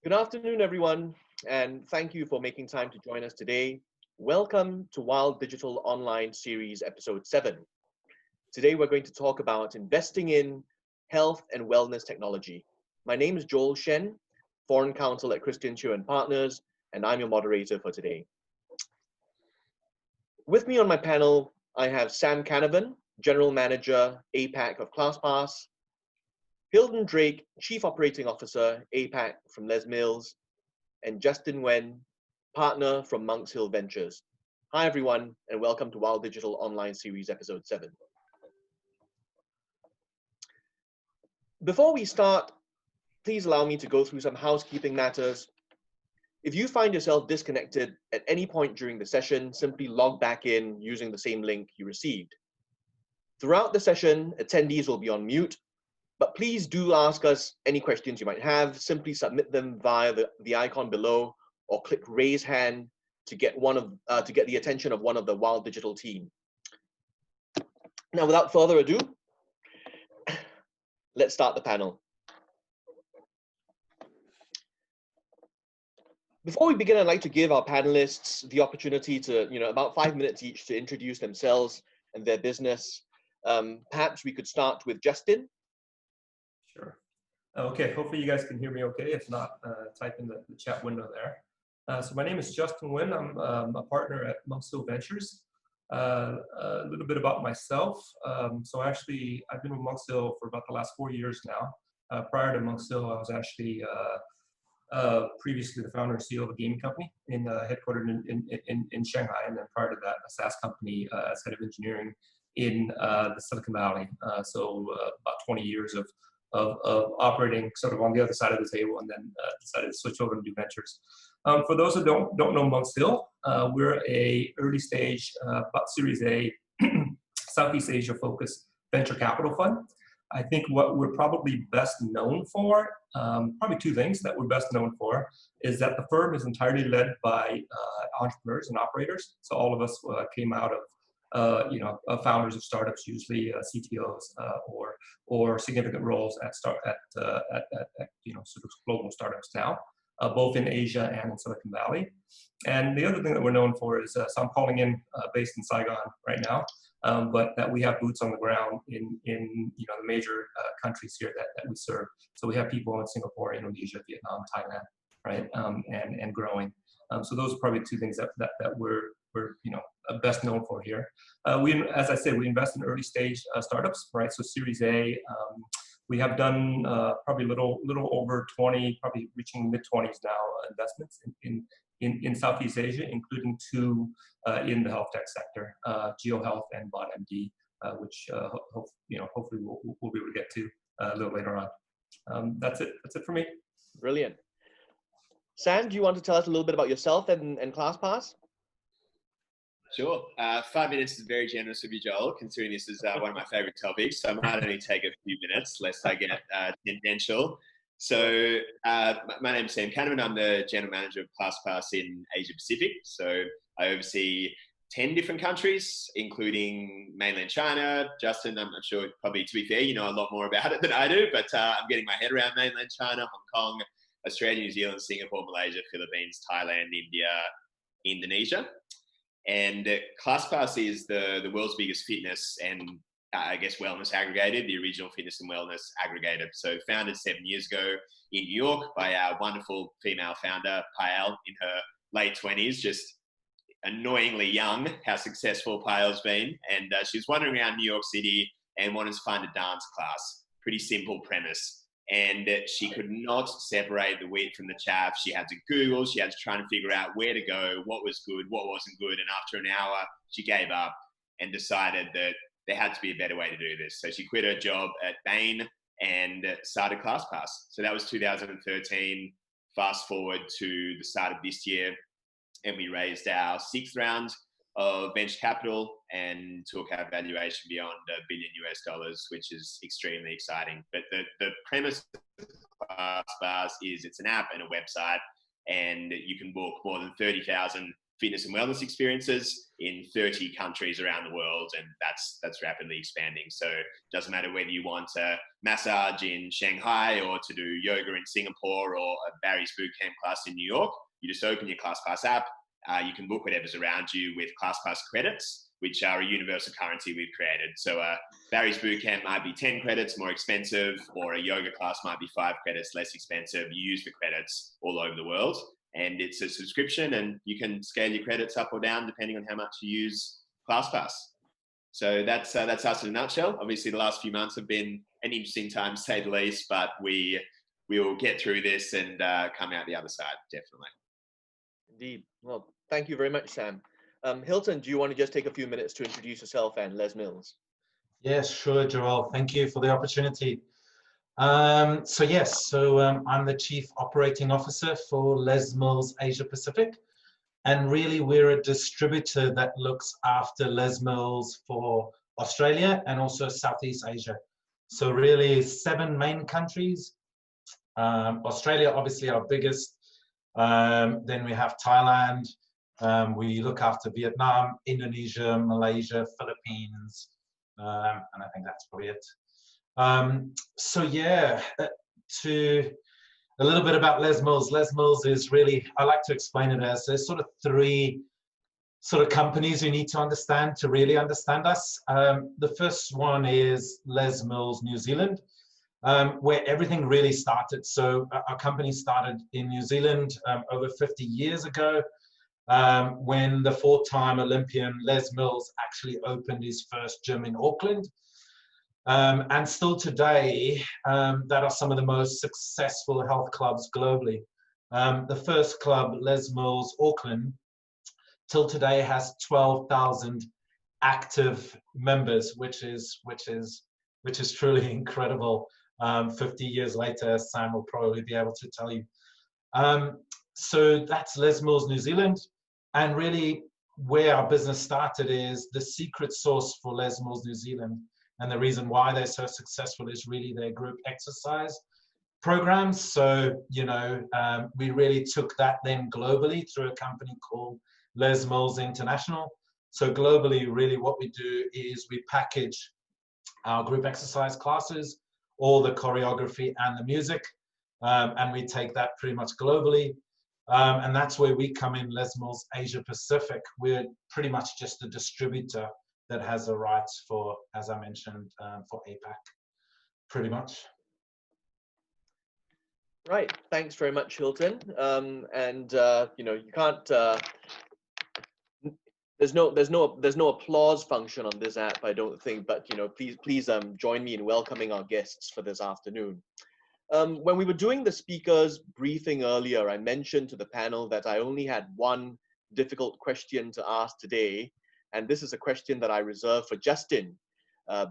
Good afternoon, everyone, and thank you for making time to join us today. Welcome to Wild Digital Online Series Episode 7. Today, we're going to talk about investing in health and wellness technology. My name is Shen, Foreign Counsel at Christian Chiu & Partners, and I'm your moderator for today. With me on my panel, I have Sam Canavan, General Manager, APAC of ClassPass, Hylton Drake, Chief Operating Officer, APAC from Les Mills, and Justin Nguyen, Partner from Monks Hill Ventures. Hi, everyone, and welcome to Wild Digital Online Series Episode 7. Before we start, please allow me to go through some housekeeping matters. If you find yourself disconnected at any point during the session, simply log back in using the same link you received. Throughout the session, attendees will be on mute, but please do ask us any questions you might have. Simply submit them via the icon below or click raise hand to get the attention of one of the Wild Digital team. Now, without further ado, let's start the panel. Before we begin, I'd like to give our panelists the opportunity to, about 5 minutes each to introduce themselves and their business. Perhaps we could start with Justin. Sure. Okay, hopefully you guys can hear me okay. If not, type in the chat window there. So my name is Justin Nguyen. I'm a partner at Monks Hill Ventures. A little bit about myself. So actually, I've been with Monks Hill for about the last 4 years now. Prior to Monks Hill, I was actually previously the founder and CEO of a gaming company headquartered in Shanghai, and then prior to that, a SaaS company as head of engineering in the Silicon Valley. So about 20 years of operating sort of on the other side of the table, and then decided to switch over to do ventures. For those who don't know Monks Hill, we're a early stage, about Series A, Southeast Asia focused venture capital fund. I think what we're probably best known for, probably two things that we're best known for, is that the firm is entirely led by entrepreneurs and operators. So all of us came out of founders of startups, usually CTOs or significant roles at sort of global startups now, both in Asia and in Silicon Valley. And the other thing that we're known for is, so I'm calling in based in Saigon right now, but that we have boots on the ground in the major countries here that we serve. So we have people in Singapore, Indonesia, Vietnam, Thailand, right, and growing. So those are probably two things that we're best known for here. As I said, we invest in early stage startups, right? So Series A, we have done probably little over 20, probably reaching mid-20s now investments in Southeast Asia, including 2 in the health tech sector, GeoHealth and BotMD, which hopefully we'll be able to get to a little later on. That's it for me. Brilliant. Sam, do you want to tell us a little bit about yourself and ClassPass? Sure. 5 minutes is very generous of you, Joel, considering this is one of my favorite topics. So I might only take a few minutes, lest I get tangential. So my name is Sam Canavan. I'm the General Manager of ClassPass in Asia Pacific. So I oversee 10 different countries, including mainland China. Justin, I'm not sure, probably to be fair, you know a lot more about it than I do, but I'm getting my head around mainland China, Hong Kong, Australia, New Zealand, Singapore, Malaysia, Philippines, Thailand, India, Indonesia. And ClassPass is the world's biggest fitness and I guess wellness aggregator, the original fitness and wellness aggregator. So founded 7 years ago in New York by our wonderful female founder, Pael, in her late 20s, just annoyingly young, how successful Pael's been. And she was wandering around New York City and wanted to find a dance class. Pretty simple premise. And she could not separate the wheat from the chaff. She had to Google, she had to try and figure out where to go, what was good, what wasn't good. And after an hour, she gave up and decided that there had to be a better way to do this. So she quit her job at Bain and started ClassPass. So that was 2013. Fast forward to the start of this year, and we raised our 6th round of venture capital and took our valuation beyond $1 billion, which is extremely exciting. But the premise of ClassPass is it's an app and a website, and you can book more than 30,000 fitness and wellness experiences in 30 countries around the world, and that's rapidly expanding. So it doesn't matter whether you want a massage in Shanghai or to do yoga in Singapore or a Barry's Bootcamp class in New York. You just open your ClassPass app. You can book whatever's around you with ClassPass credits, which are a universal currency we've created. So Barry's Bootcamp might be 10 credits more expensive, or a yoga class might be 5 credits less expensive. You use the credits all over the world, and it's a subscription, and you can scale your credits up or down depending on how much you use ClassPass. So that's us in a nutshell. Obviously, the last few months have been an interesting time, to say the least, but we will get through this and come out the other side, definitely. Indeed. Well, thank you very much, Sam. Hylton, do you want to just take a few minutes to introduce yourself and Les Mills? Yes, sure, Joel. Thank you for the opportunity. I'm the Chief Operating Officer for Les Mills Asia Pacific. And really, we're a distributor that looks after Les Mills for Australia and also Southeast Asia. So really 7 main countries. Australia, obviously our biggest. Then we have Thailand. We look after Vietnam, Indonesia, Malaysia, Philippines, and I think that's probably it. To a little bit about Les Mills. Les Mills is really, I like to explain it as there's sort of 3 sort of companies you need to understand to really understand us. The first one is Les Mills New Zealand, where everything really started. So our company started in New Zealand over 50 years ago, when the 4-time Olympian Les Mills actually opened his first gym in Auckland. And still today, that are some of the most successful health clubs globally. The first club, Les Mills Auckland, till today has 12,000 active members, which is truly incredible. 50 years later, Sam will probably be able to tell you. So that's Les Mills New Zealand, and really where our business started is the secret sauce for Les Mills New Zealand. And the reason why they're so successful is really their group exercise programs. So, we really took that then globally through a company called Les Mills International. So globally, really what we do is we package our group exercise classes, all the choreography and the music, and we take that pretty much globally. And that's where we come in, Les Mills Asia Pacific. We're pretty much just a distributor that has the rights for, as I mentioned, for APAC, pretty much. Right. Thanks very much, Hylton. You can't. There's no applause function on this app, I don't think. But please join me in welcoming our guests for this afternoon. When we were doing the speakers briefing earlier, I mentioned to the panel that I only had one difficult question to ask today. And this is a question that I reserve for Justin,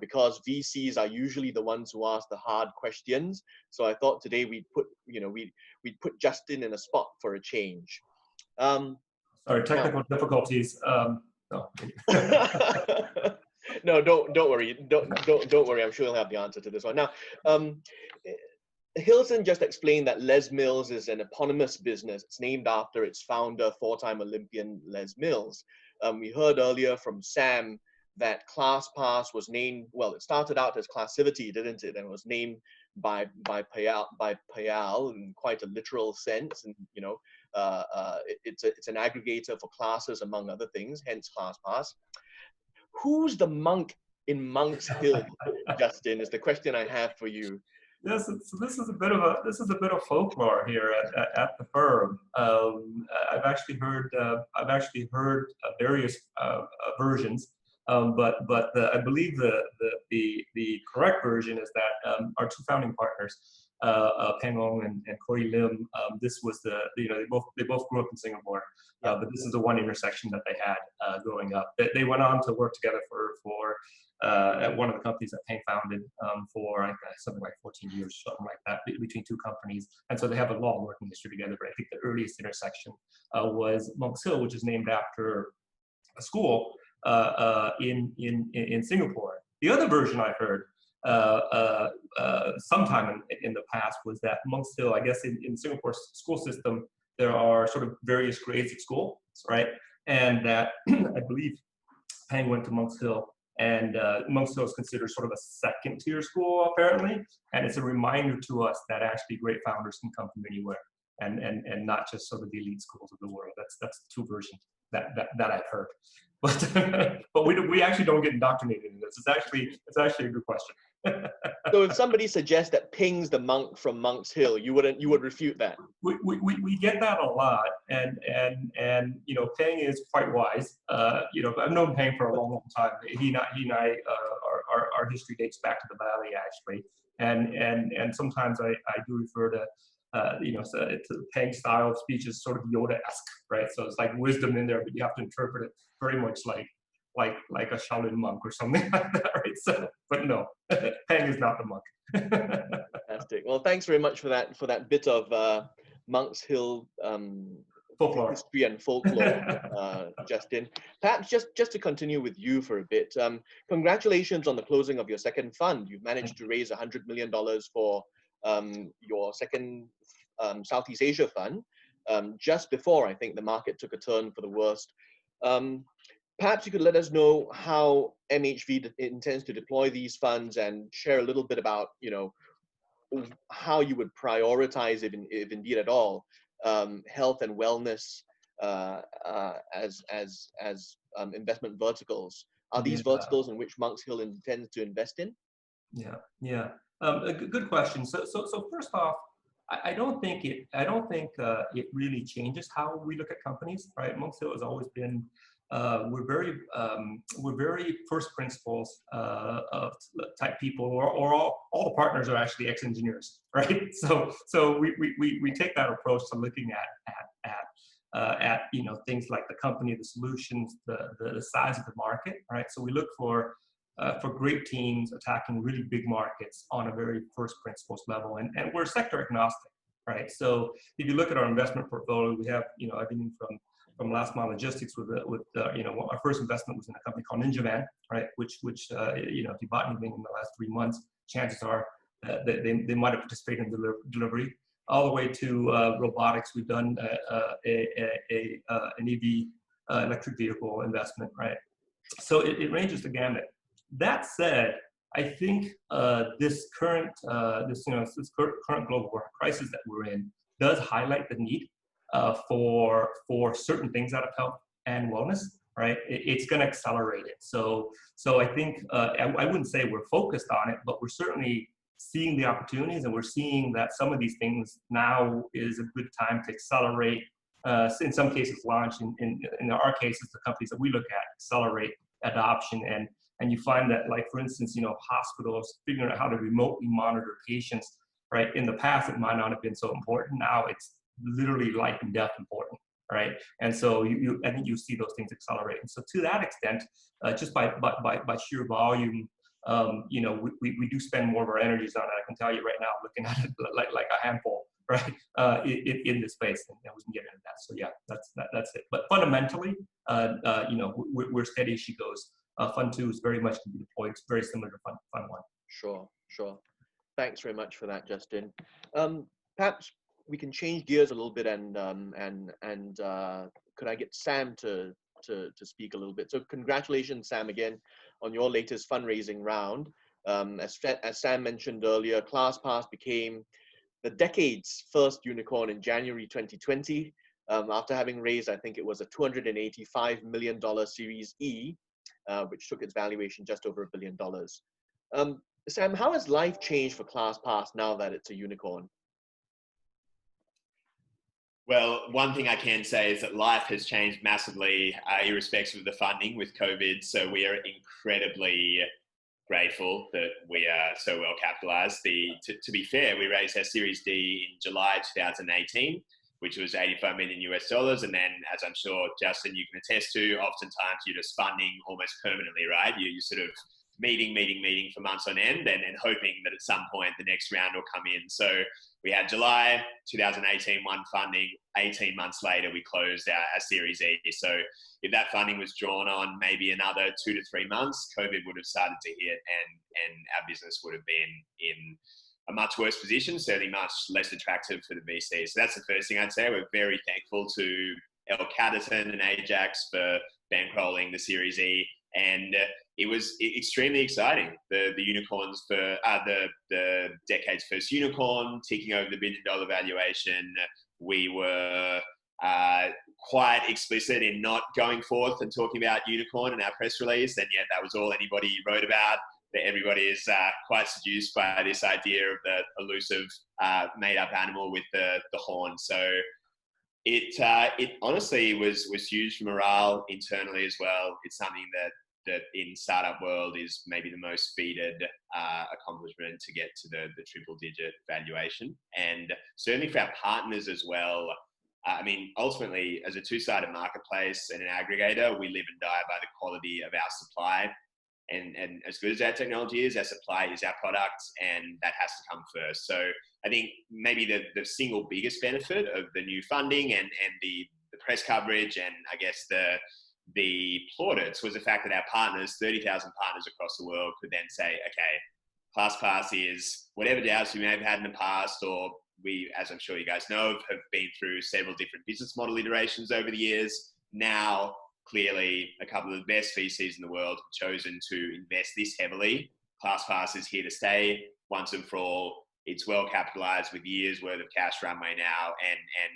because VCs are usually the ones who ask the hard questions. So I thought today we'd put Justin in a spot for a change. Sorry, technical difficulties. No. No, don't worry. Don't worry. I'm sure he'll have the answer to this one. Now, Hylton just explained that Les Mills is an eponymous business. It's named after its founder, 4-time Olympian Les Mills. We heard earlier from Sam that ClassPass was named, well, it started out as Classivity, didn't it? And it was named by Payal in quite a literal sense. And, it's an aggregator for classes, among other things, hence ClassPass. Who's the monk in Monk's Hill, Justin, is the question I have for you. Yes, so this is a bit of folklore here at the firm. I've actually heard various versions, but I believe the correct version is that our 2 founding partners, Peng Ong and Corey Lim, this was they both grew up in Singapore, but this is the one intersection that they had growing up. They went on to work together for at one of the companies that Peng founded for something like 14 years, something like that, between 2 companies. And so they have a long working history together. But I think the earliest intersection was Monk's Hill, which is named after a school in Singapore. The other version I heard sometime in the past was that Monk's Hill, I guess in Singapore's school system, there are sort of various grades of school, right? and that I believe Peng went to Monks Hill, and Monks Hill is considered sort of a second-tier school apparently, and it's a reminder to us that actually great founders can come from anywhere, and not just sort of the elite schools of the world. That's two versions that I've heard, but we actually don't get indoctrinated in this. It's actually a good question. So if somebody suggests that Ping's the monk from Monk's Hill, you would refute that? We get that a lot, and you know, Peng is quite wise. You know, I've known Peng for a long time. He and I our history dates back to the Valley actually, and sometimes I do refer to you know, so it's Peng style of speech is sort of Yoda-esque, right? So it's like wisdom in there, but you have to interpret it very much like a Shaolin monk or something like that, right? So, but no, Peng is not the monk. Fantastic. Well, thanks very much for that bit of Monk's Hill Folklore. history and folklore, Justin. Perhaps just to continue with you for a bit. Congratulations on the closing of your second fund. You've managed to raise $100 million for your second Southeast Asia fund, just before I think the market took a turn for the worst. Perhaps you could let us know how MHV intends to deploy these funds and share a little bit about, you know, how you would prioritize, if indeed at all, health and wellness as investment verticals. Are these verticals in which Monk's Hill intends to invest in? Yeah. A good question. So first off, I don't think it really changes how we look at companies, right? Monk's Hill has always been we're very first principles of type people, or all the partners are actually ex-engineers, right? So we take that approach to looking at you know, things like the company, the solutions, the size of the market, right? So we look for great teams attacking really big markets on a very first principles level, and we're sector agnostic, right? So if you look at our investment portfolio, we have, you know, everything from last mile logistics with you know, our first investment was in a company called Canavan, right? Which you know, if you bought anything in the last 3 months, chances are they might have participated in delivery. All the way to robotics, we've done an EV electric vehicle investment, right? So it ranges the gamut. That said, I think this current global crisis that we're in does highlight the need for certain things out of health and wellness, right? It's going to accelerate it. So I think I wouldn't say we're focused on it, but we're certainly seeing the opportunities, and we're seeing that some of these things now is a good time to accelerate. In some cases, launch. In our cases, the companies that we look at accelerate adoption, and you find that, like, for instance, you know, hospitals figuring out how to remotely monitor patients, right? In the past, it might not have been so important. Now it's literally life and death important, right? And so I think you see those things accelerate. And so to that extent, just by sheer volume, you know, we do spend more of our energies on it. I can tell you right now, looking at it like a handful, right? In this space, and we can get into that. So yeah, that's it. But fundamentally, you know, we're steady as she goes. Fund 2 is very much to be deployed. It's very similar to Fund 1. Sure. Thanks very much for that, Justin. Perhaps we can change gears a little bit, and could I get Sam to speak a little bit? So congratulations, Sam, again on your latest fundraising round. As Sam mentioned earlier, ClassPass became the decade's first unicorn in January 2020, after having raised, I think it was a $285 million Series E, which took its valuation just over $1 billion. Sam, how has life changed for ClassPass now that it's a unicorn? Well, one thing I can say is that life has changed massively, irrespective of the funding with COVID. So we are incredibly grateful that we are so well capitalized. To be fair, we raised our Series D in July 2018, which was $85 million US. And then, as I'm sure, Justin, you can attest to, oftentimes you're just funding almost permanently, right? You're sort of meeting for months on end, and hoping that at some point the next round will come in. So we had July 2018 one funding. 18 months later, we closed our Series E. So if that funding was drawn on maybe another 2 to 3 months, COVID would have started to hit, and our business would have been in a much worse position, certainly much less attractive for the VC. So that's the first thing I'd say. We're very thankful to El Caterton and Ajax for bankrolling the Series E. And it was extremely exciting. The unicorns for the decade's first unicorn, ticking over the $1 billion valuation. We were quite explicit in not going forth and talking about unicorn in our press release, and yet that was all anybody wrote about. That everybody is quite seduced by this idea of the elusive made-up animal with the horn. So it honestly was huge for morale internally as well. It's something that in startup world is maybe the most feted accomplishment to get to the triple-digit valuation, and certainly for our partners as well. I mean, ultimately, as a two-sided marketplace and an aggregator, we live and die by the quality of our supply. And as good as our technology is, our supply is our product, and that has to come first. So I think maybe the single biggest benefit of the new funding and the press coverage, and I guess the plaudits, was the fact that our partners, 30,000 partners across the world, could then say, okay, ClassPass is whatever doubts we may have had in the past, or we, as I'm sure you guys know, have been through several different business model iterations over the years. Now, clearly, a couple of the best VCs in the world have chosen to invest this heavily. ClassPass is here to stay once and for all. It's well capitalized with years worth of cash runway now, and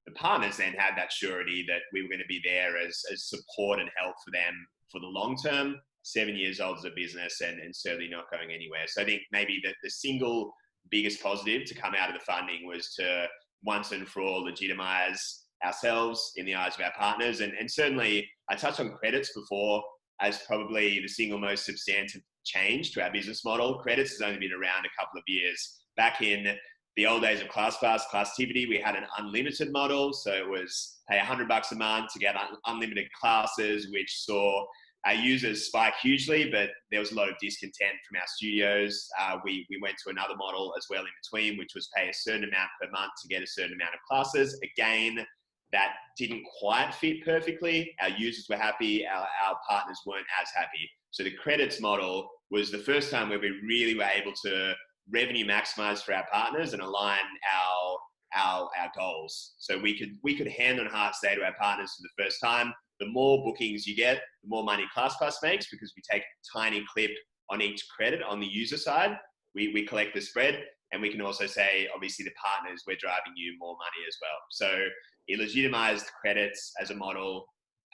the partners then had that surety that we were going to be there as support and help for them for the long term. 7 years old as a business, and certainly not going anywhere. So I think maybe the single biggest positive to come out of the funding was to once and for all legitimize ourselves in the eyes of our partners. And certainly I touched on credits before as probably the single most substantive change to our business model. Credits has only been around a couple of years. Back in the old days of ClassPass, Classtivity, we had an unlimited model. So it was pay $100 a month to get unlimited classes, which saw our users spike hugely, but there was a lot of discontent from our studios. We went to another model as well in between, which was pay a certain amount per month to get a certain amount of classes. Again, that didn't quite fit perfectly. Our users were happy, our partners weren't as happy. So the credits model was the first time where we really were able to revenue maximize for our partners and align our goals. So we could hand on heart say to our partners for the first time, the more bookings you get, the more money ClassPass makes, because we take a tiny clip on each credit on the user side. We collect the spread, and we can also say, obviously, the partners, we're driving you more money as well. So it legitimized credits as a model.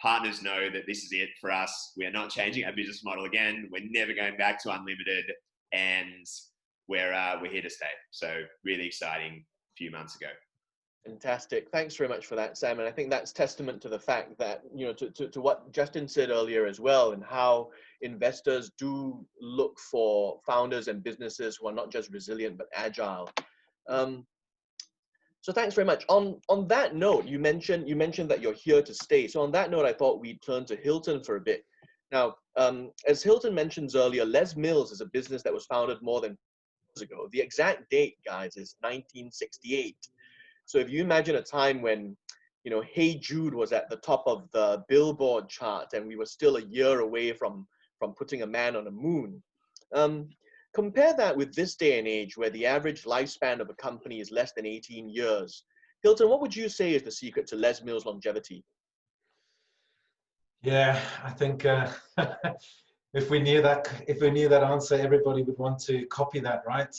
Partners know that this is it for us. We are not changing our business model again. We're never going back to unlimited, and we're here to stay. So really exciting a few months ago. Fantastic. Thanks very much for that, Sam. And I think that's testament to the fact that, you know, to what Justin said earlier as well, and how investors do look for founders and businesses who are not just resilient, but agile. So thanks very much. On that note, you mentioned that you're here to stay. So on that note, I thought we'd turn to Hylton for a bit. Now, as Hylton mentions earlier, Les Mills is a business that was founded more than years ago. The exact date, guys, is 1968. So if you imagine a time when, you know, Hey Jude was at the top of the Billboard chart and we were still a year away from putting a man on the moon. Compare that with this day and age where the average lifespan of a company is less than 18 years. Hylton, what would you say is the secret to Les Mills' longevity? Yeah, I think if we knew that answer, everybody would want to copy that, right?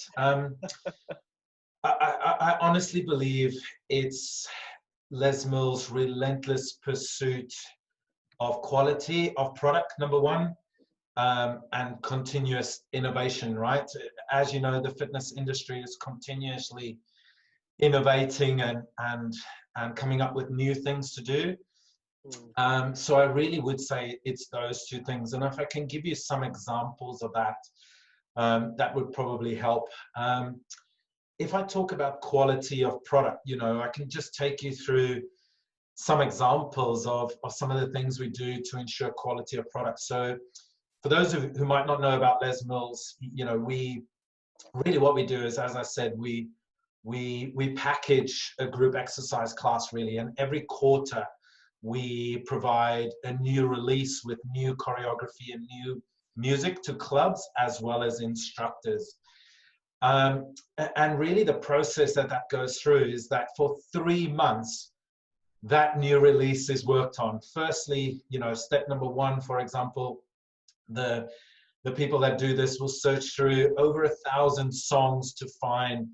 I honestly believe it's Les Mills' relentless pursuit of quality of product, number one, and continuous innovation, right? As you know, the fitness industry is continuously innovating and coming up with new things to do. So I really would say it's those two things. And if I can give you some examples of that, that would probably help. If I talk about quality of product, you know, I can just take you through some examples of some of the things we do to ensure quality of product. So for those who might not know about Les Mills, you know, what we do is, as I said, we package a group exercise class really, and every quarter we provide a new release with new choreography and new music to clubs as well as instructors. And really the process that goes through is that for 3 months, that new release is worked on. Firstly, step number one, for example, the people that do this will search through over 1,000 songs to find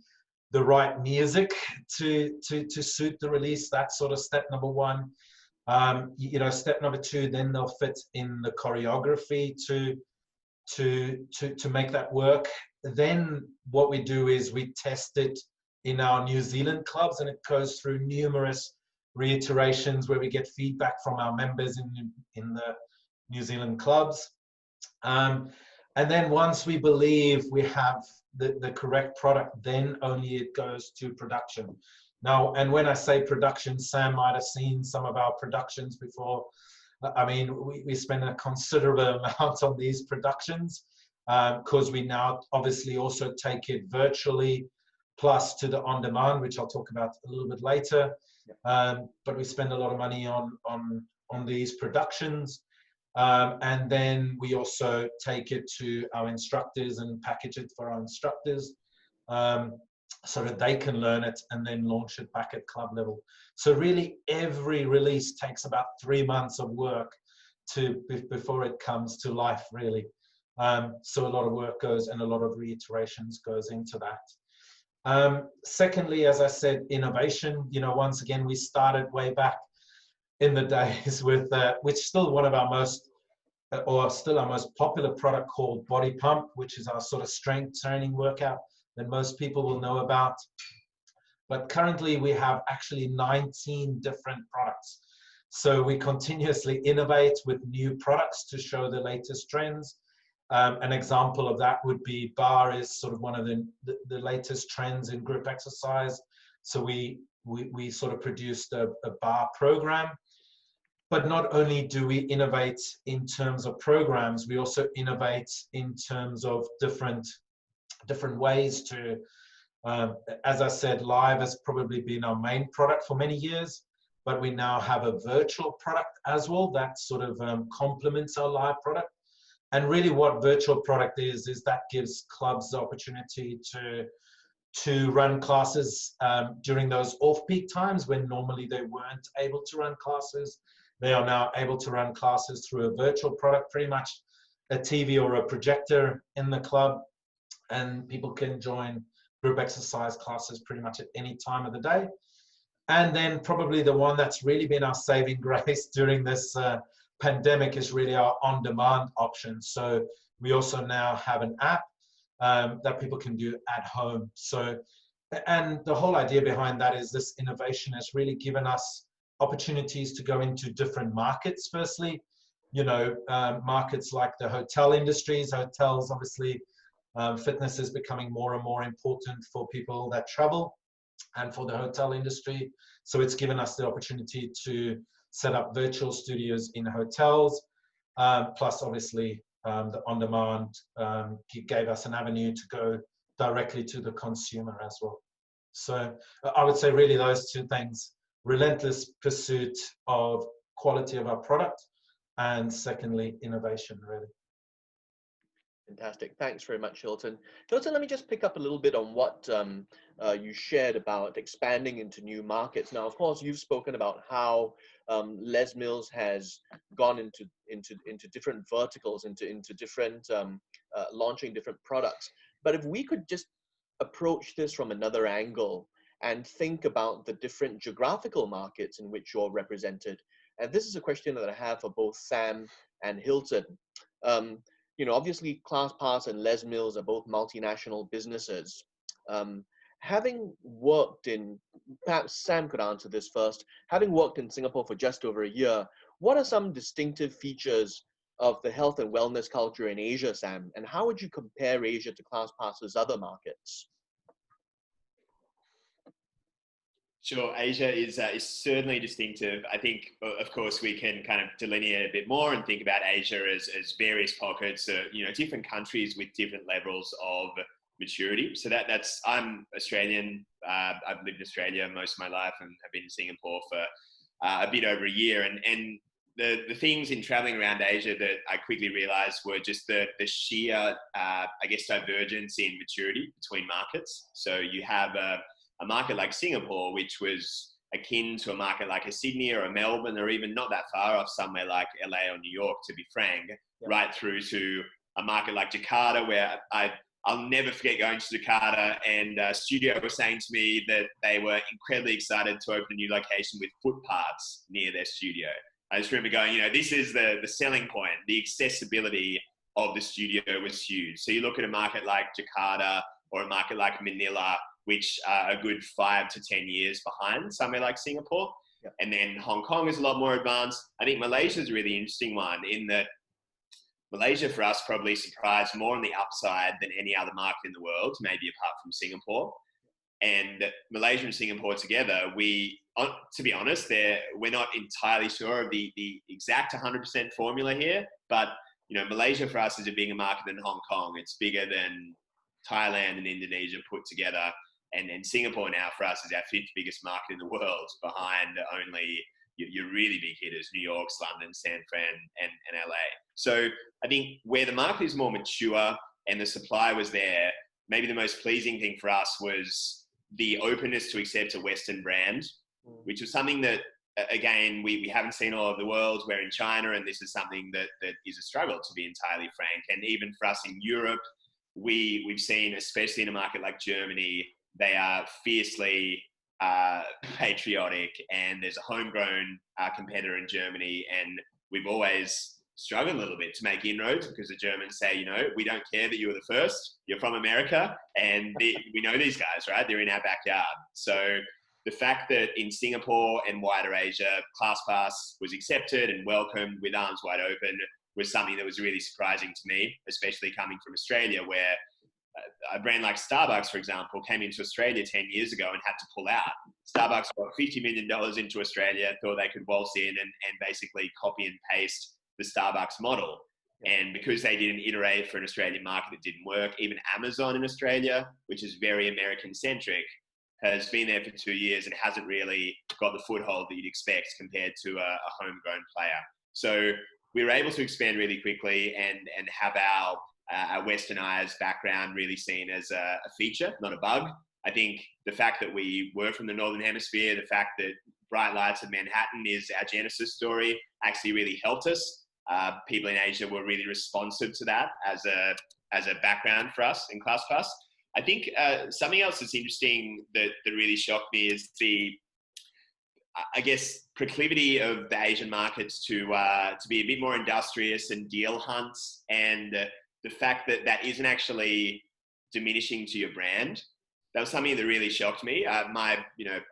the right music to suit the release. That's sort of step number one. Step number two, then they'll fit in the choreography to make that work. Then what we do is we test it in our New Zealand clubs, and it goes through numerous reiterations where we get feedback from our members in the New Zealand clubs. And then once we believe we have the correct product, then only it goes to production. Now, and when I say production, Sam might have seen some of our productions before. I mean, we spend a considerable amount on these productions because we now obviously also take it virtually plus to the on-demand, which I'll talk about a little bit later. But we spend a lot of money on these productions. And then we also take it to our instructors and package it for our instructors so that they can learn it and then launch it back at club level. So really every release takes about 3 months of work before it comes to life, really. So a lot of work goes and a lot of reiterations goes into that. Secondly, as I said, innovation. Once again, we started way back in the days with which still one of our most popular product called Body Pump, which is our sort of strength training workout that most people will know about. But currently we have actually 19 different products. So we continuously innovate with new products to show the latest trends. An example of that would be bar is sort of one of the latest trends in group exercise. So we sort of produced a bar program. But not only do we innovate in terms of programs, we also innovate in terms of different ways to, as I said, live has probably been our main product for many years, but we now have a virtual product as well that sort of complements our live product. And really what virtual product is that gives clubs the opportunity to run classes during those off-peak times when normally they weren't able to run classes. They are now able to run classes through a virtual product, pretty much a TV or a projector in the club, and people can join group exercise classes pretty much at any time of the day. And then probably the one that's really been our saving grace during this pandemic is really our on-demand option. So we also now have an app that people can do at home. So, and the whole idea behind that is this innovation has really given us opportunities to go into different markets. Firstly, markets like the hotel industries. Hotels, obviously, fitness is becoming more and more important for people that travel and for the hotel industry. So it's given us the opportunity to set up virtual studios in hotels. Plus, obviously, the on-demand gave us an avenue to go directly to the consumer as well. So I would say really those two things: relentless pursuit of quality of our product, and secondly, innovation, really. Fantastic. Thanks very much, Hylton. Hylton, let me just pick up a little bit on what you shared about expanding into new markets. Now, of course, you've spoken about how Les Mills has gone into different verticals, into different launching different products. But if we could just approach this from another angle and think about the different geographical markets in which you're represented. And this is a question that I have for both Sam and Hylton. Obviously ClassPass and Les Mills are both multinational businesses. Having worked in, perhaps Sam could answer this first, having worked in Singapore for just over a year, what are some distinctive features of the health and wellness culture in Asia, Sam? And how would you compare Asia to ClassPass's other markets? Sure, Asia is certainly distinctive. I think, of course, we can kind of delineate a bit more and think about Asia as various pockets, different countries with different levels of maturity. So I'm Australian. I've lived in Australia most of my life and have been in Singapore for a bit over a year. And the things in traveling around Asia that I quickly realized were just the sheer, divergence in maturity between markets. So you have a market like Singapore, which was akin to a market like a Sydney or a Melbourne, or even not that far off somewhere like LA or New York, to be frank, right through to a market like Jakarta, where I'll never forget going to Jakarta, and Studio was saying to me that they were incredibly excited to open a new location with footpaths near their studio. I just remember going, this is the selling point. The accessibility of the studio was huge. So you look at a market like Jakarta or a market like Manila, which are a good 5 to 10 years behind somewhere like Singapore. Yep. And then Hong Kong is a lot more advanced. I think Malaysia is a really interesting one, in that Malaysia for us probably surprised more on the upside than any other market in the world, maybe apart from Singapore. And Malaysia and Singapore together, to be honest, we're not entirely sure of the exact 100% formula here, but Malaysia for us is a bigger market than Hong Kong. It's bigger than Thailand and Indonesia put together. And Singapore now for us is our 5th biggest market in the world, behind only your really big hitters, New York, London, San Fran, and LA. So I think where the market is more mature and the supply was there, maybe the most pleasing thing for us was the openness to accept a Western brand, which was something that, again, we haven't seen all over the world. We're in China, and this is something that is a struggle, to be entirely frank. And even for us in Europe, we've seen, especially in a market like Germany, they are fiercely patriotic, and there's a homegrown competitor in Germany, and we've always struggled a little bit to make inroads, because the Germans say, we don't care that you were the first, you're from America, and we know these guys, right? They're in our backyard. So the fact that in Singapore and wider Asia, ClassPass was accepted and welcomed with arms wide open was something that was really surprising to me, especially coming from Australia, where a brand like Starbucks, for example, came into Australia 10 years ago and had to pull out. Starbucks got $50 million into Australia, thought they could waltz in and basically copy and paste the Starbucks model. And because they didn't iterate for an Australian market, it didn't work. Even Amazon in Australia, which is very American-centric, has been there for 2 years and hasn't really got the foothold that you'd expect compared to a homegrown player. So we were able to expand really quickly and have our Westernized background really seen as a feature, not a bug. I think the fact that we were from the Northern Hemisphere, the fact that Bright Lights of Manhattan is our genesis story, actually really helped us. People in Asia were really responsive to that as a background for us in ClassPass. I think something else that's interesting that really shocked me is the, I guess, proclivity of the Asian markets to be a bit more industrious and deal hunts, and the fact that isn't actually diminishing to your brand. That was something that really shocked me. I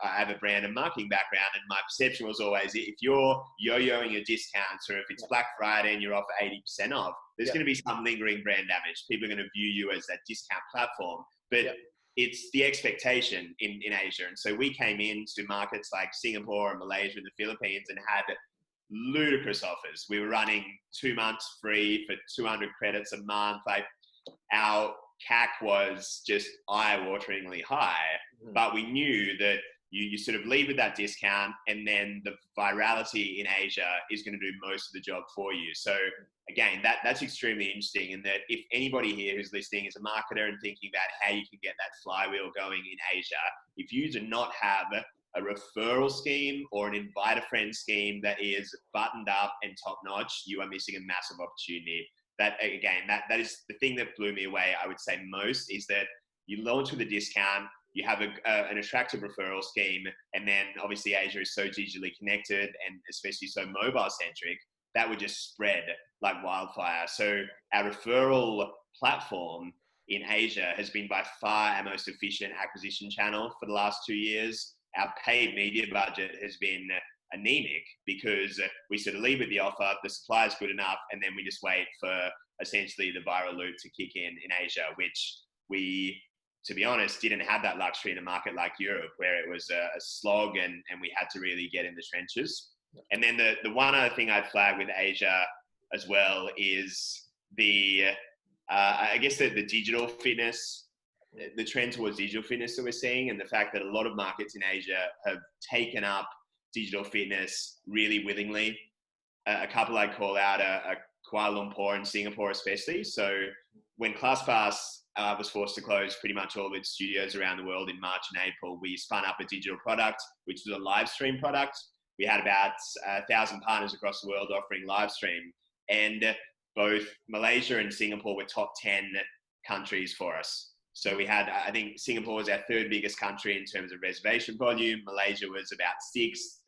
have a brand and marketing background, and my perception was always, if you're yo-yoing your discounts, or if it's Black Friday and you're off 80% off, there's going to be some lingering brand damage. People are going to view you as that discount platform, but it's the expectation in Asia. And so we came into markets like Singapore and Malaysia and the Philippines and had ludicrous offers. We were running 2 months free for 200 credits a month. Like, our CAC was just eye-wateringly high, but we knew that you sort of leave with that discount, and then the virality in Asia is going to do most of the job for you. So again, that's extremely interesting, and that if anybody here who's listening is a marketer and thinking about how you can get that flywheel going in Asia, if you do not have a referral scheme or an invite a friend scheme that is buttoned up and top notch, you are missing a massive opportunity. That is the thing that blew me away, I would say most, is that you launch with a discount, you have an attractive referral scheme, and then obviously Asia is so digitally connected and especially so mobile centric, that would just spread like wildfire. So our referral platform in Asia has been by far our most efficient acquisition channel for the last 2 years. Our paid media budget has been anemic because we sort of leave with the offer, the supply is good enough, and then we just wait for essentially the viral loop to kick in Asia, which we, to be honest, didn't have that luxury in a market like Europe, where it was a slog and we had to really get in the trenches. And then the one other thing I'd flag with Asia as well is I guess the digital fitness, the trend towards digital fitness that we're seeing, and the fact that a lot of markets in Asia have taken up digital fitness really willingly. A couple I'd call out are Kuala Lumpur and Singapore especially. So when ClassPass was forced to close pretty much all of its studios around the world in March and April, we spun up a digital product, which was a live stream product. We had about 1,000 partners across the world offering live stream, and both Malaysia and Singapore were top 10 countries for us. So we had, I think Singapore was our third biggest country in terms of reservation volume. Malaysia was about 6,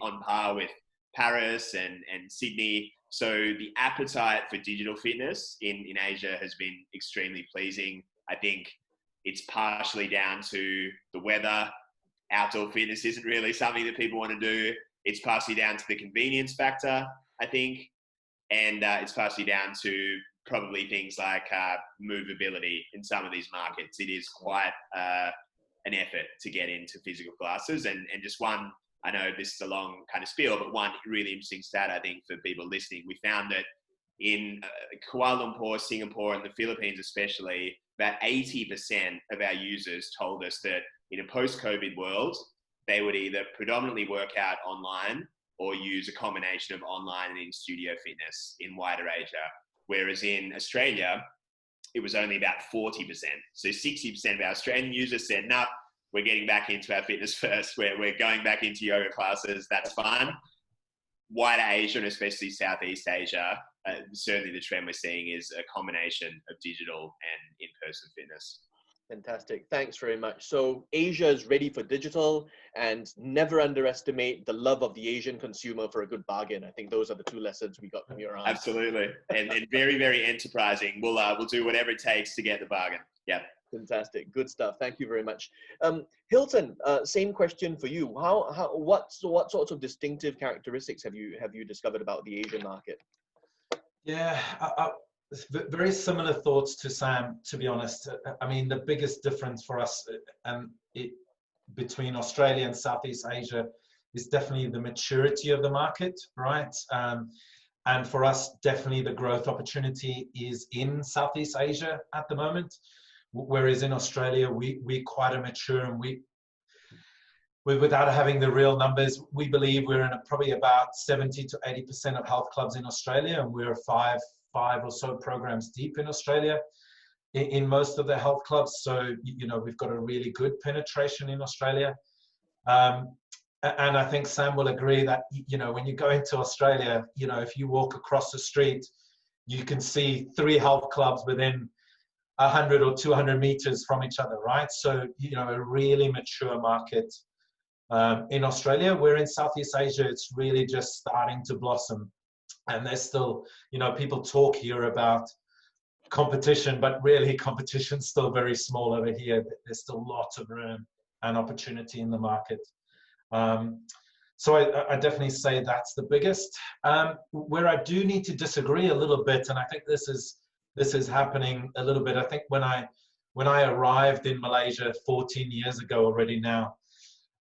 on par with Paris and Sydney. So the appetite for digital fitness in Asia has been extremely pleasing. I think it's partially down to the weather. Outdoor fitness isn't really something that people want to do. It's partially down to the convenience factor, I think. And it's partially down to probably things like movability in some of these markets. It is quite an effort to get into physical classes. And just one, I know this is a long kind of spiel, but one really interesting stat, I think, for people listening, we found that in Kuala Lumpur, Singapore, and the Philippines especially, about 80% of our users told us that in a post-COVID world, they would either predominantly work out online or use a combination of online and in-studio fitness in wider Asia. Whereas in Australia, it was only about 40%. So 60% of our Australian users said, no, we're getting back into our fitness first. We're going back into yoga classes. That's fine. Wider Asia, and especially Southeast Asia, certainly the trend we're seeing is a combination of digital and in-person fitness. Fantastic. Thanks very much. So Asia is ready for digital, and never underestimate the love of the Asian consumer for a good bargain. I think those are the 2 lessons we got from your answer. Absolutely. And very, very enterprising. We'll do whatever it takes to get the bargain. Yeah. Fantastic. Good stuff. Thank you very much. Hylton, same question for you. What sorts of distinctive characteristics have you discovered about the Asian market? Yeah, very similar thoughts to Sam, to be honest. I mean, the biggest difference for us between Australia and Southeast Asia is definitely the maturity of the market, right? And for us, definitely the growth opportunity is in Southeast Asia at the moment. Whereas in Australia, we're quite immature, and we without having the real numbers, we believe we're in probably about 70 to 80% of health clubs in Australia, and we're five or so programs deep in Australia in most of the health clubs. So, you know, we've got a really good penetration in Australia. And I think Sam will agree that, you know, when you go into Australia, you know, if you walk across the street, you can see 3 health clubs within 100 or 200 meters from each other, right? So, you know, a really mature market in Australia. Where in Southeast Asia, it's really just starting to blossom. And there's still, you know, people talk here about competition, but really competition's still very small over here. There's still lots of room and opportunity in the market. So I definitely say that's the biggest. Where I do need to disagree a little bit, and I think this is happening a little bit. I think when I arrived in Malaysia 14 years ago already now,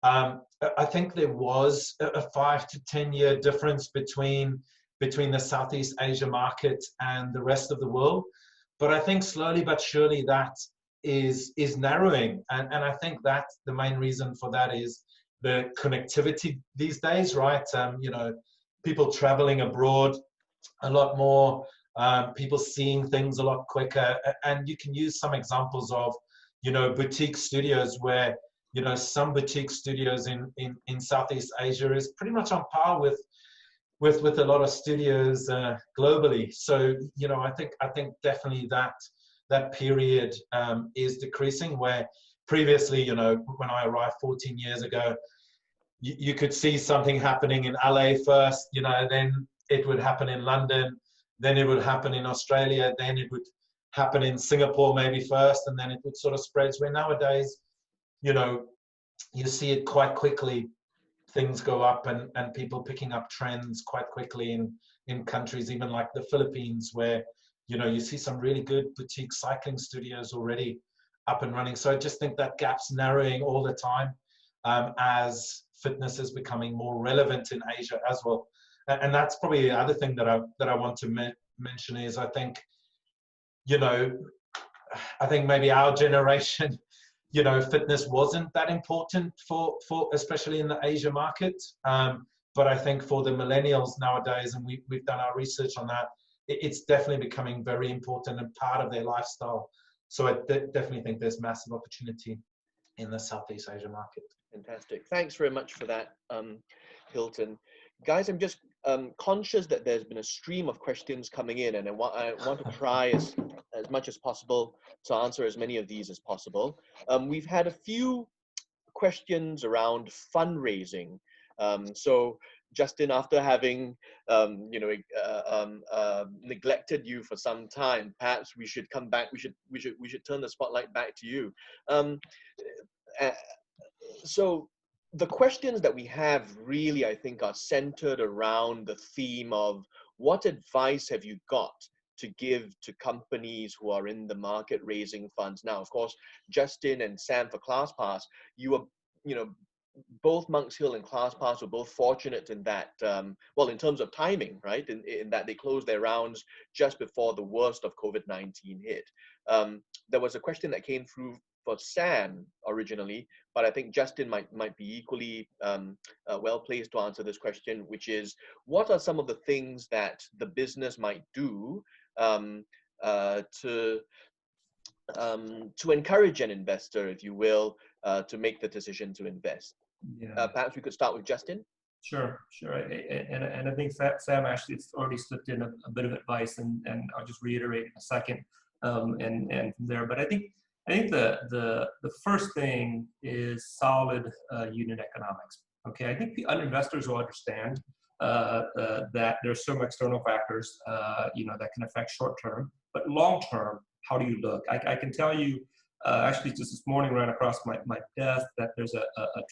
I think there was a 5 to 10 year difference between the Southeast Asia market and the rest of the world. But I think slowly but surely that is narrowing. And I think that the main reason for that is the connectivity these days, right? You know, people traveling abroad a lot more, people seeing things a lot quicker. And you can use some examples of, you know, boutique studios where, you know, some boutique studios in Southeast Asia is pretty much on par with a lot of studios globally. So, you know, I think definitely that period is decreasing, where previously, you know, when I arrived 14 years ago, you could see something happening in LA first, you know, then it would happen in London, then it would happen in Australia, then it would happen in Singapore maybe first, and then it would sort of spread. Where nowadays, you know, you see it quite quickly. Things go up and people picking up trends quite quickly in countries even like the Philippines, where, you know, you see some really good boutique cycling studios already up and running. So I just think that gap's narrowing all the time as fitness is becoming more relevant in Asia as well. And that's probably the other thing that I want to mention is I think, you know, I think maybe our generation, you know, fitness wasn't that important for especially in the Asia market. But I think for the millennials nowadays, and we've done our research on that, it's definitely becoming very important and part of their lifestyle So I definitely think there's massive opportunity in the Southeast Asia market. Fantastic. Thanks very much for that, Hylton. Guys, I'm just conscious that there's been a stream of questions coming in, and I want to try as much as possible to answer as many of these as possible. We've had a few questions around fundraising. So Justin, after having neglected you for some time, perhaps we should come back. We should turn the spotlight back to you. So the questions that we have really, I think, are centered around the theme of what advice have you got to give to companies who are in the market raising funds now. Of course, Justin and Sam for ClassPass, you were, both Monks Hill and ClassPass were both fortunate in that, well, in terms of timing, right? In that they closed their rounds just before the worst of COVID-19 hit. There was a question that came through for Sam originally, but I think Justin might be equally well placed to answer this question, which is, what are some of the things that the business might do to encourage an investor, if you will, to make the decision to invest? Yeah. Perhaps we could start with Justin. Sure. And I think Sam actually already slipped in a bit of advice, and I'll just reiterate in a second, and from there. But I think the first thing is solid unit economics. Okay, I think the investors will understand that there's some external factors, that can affect short term, but long term, how do you look? I can tell you, actually just this morning ran across my desk that there's a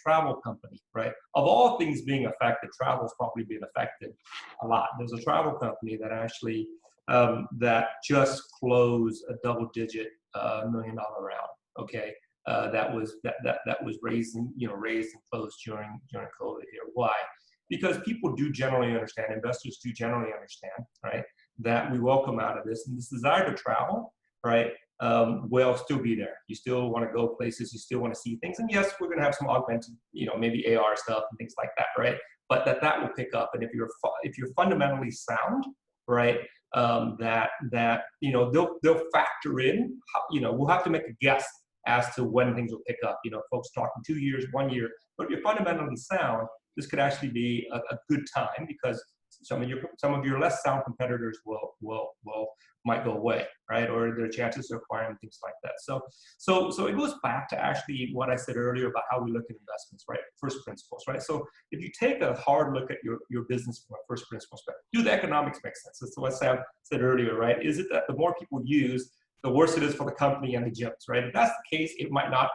travel company, right? Of all things being affected, travel's probably being affected a lot. There's a travel company that actually that just closed a double-digit $1 million round. Okay, that was raised and closed during COVID here. Why? Because people do generally understand, investors do generally understand, right, that we will come out of this, and this desire to travel, right, will still be there. You still want to go places, you still want to see things, and yes, we're going to have some augmented, maybe AR stuff and things like that, right? But that will pick up, and if you're fundamentally sound, right, that they'll factor in, we'll have to make a guess as to when things will pick up. Folks talking 2 years, 1 year, but if you're fundamentally sound, this could actually be a good time, because some of your less sound competitors might go away, right? Or their chances of acquiring things like that. So it goes back to actually what I said earlier about how we look at investments, right? First principles, right? So if you take a hard look at your business from a first principles perspective, do the economics make sense? That's what Sam said earlier, right? Is it that the more people use, the worse it is for the company and the gyms, right? If that's the case, it might not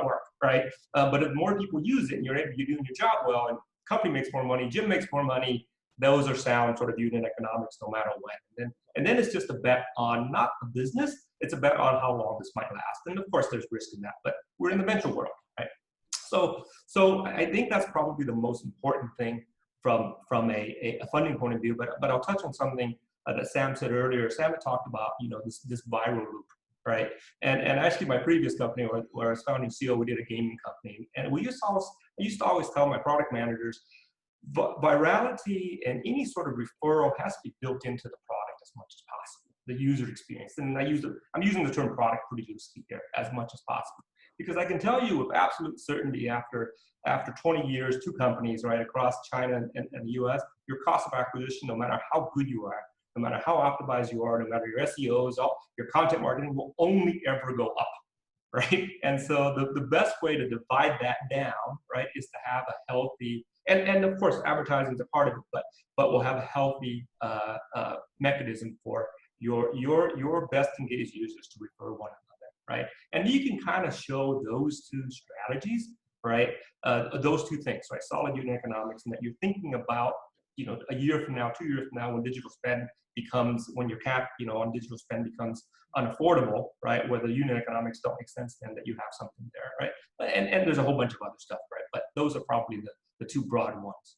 work, right? But if more people use it and you're doing your job well, and company makes more money, gym makes more money, those are sound sort of unit economics no matter when. And then it's just a bet on not the business, it's a bet on how long this might last. And of course there's risk in that, but we're in the venture world, right? So I think that's probably the most important thing from a funding point of view, but I'll touch on something that Sam said earlier. Sam had talked about, this viral loop, right? And actually my previous company where I was founding CEO, we did a gaming company. And I used to always tell my product managers, virality and any sort of referral has to be built into the product as much as possible, the user experience. And I'm using the term product pretty loosely here, as much as possible. Because I can tell you with absolute certainty after 20 years, 2 companies, right, across China and the US, your cost of acquisition, no matter how good you are, no matter how optimized you are, no matter your SEOs, your content marketing will only ever go up, right? And so the best way to divide that down, right, is to have a healthy, and of course advertising is a part of it, but we'll have a healthy mechanism for your best engaged users to refer one another, right? And you can kind of show those 2 strategies, right? Those 2 things, right? Solid unit economics, and that you're thinking about, a year from now, 2 years from now, when digital spend becomes, when your cap, on digital spend becomes unaffordable, right? Where the unit economics don't make sense, then that you have something there, right? And there's a whole bunch of other stuff, right? But those are probably the 2 broad ones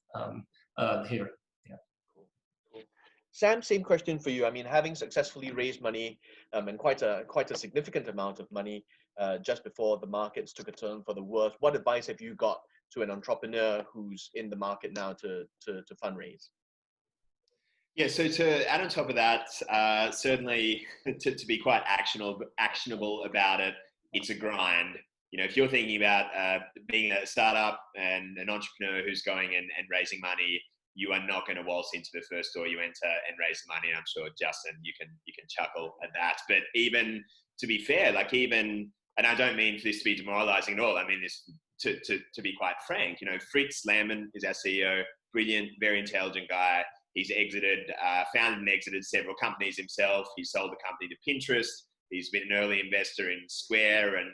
here. Yeah. Cool. Sam, same question for you. I mean, having successfully raised money and quite a significant amount of money just before the markets took a turn for the worse, what advice have you got to an entrepreneur who's in the market now to fundraise? Yeah, so to add on top of that, certainly to be quite actionable about it, it's a grind. You know, if you're thinking about being a startup and an entrepreneur who's going and raising money, you are not going to waltz into the first door you enter and raise the money. And I'm sure, Justin, you can chuckle at that. But even to be fair, like even, and I don't mean for this to be demoralizing at all. I mean this to be quite frank. You know, Fritz Lammen is our CEO, brilliant, very intelligent guy. He's founded and exited several companies himself. He sold the company to Pinterest. He's been an early investor in Square and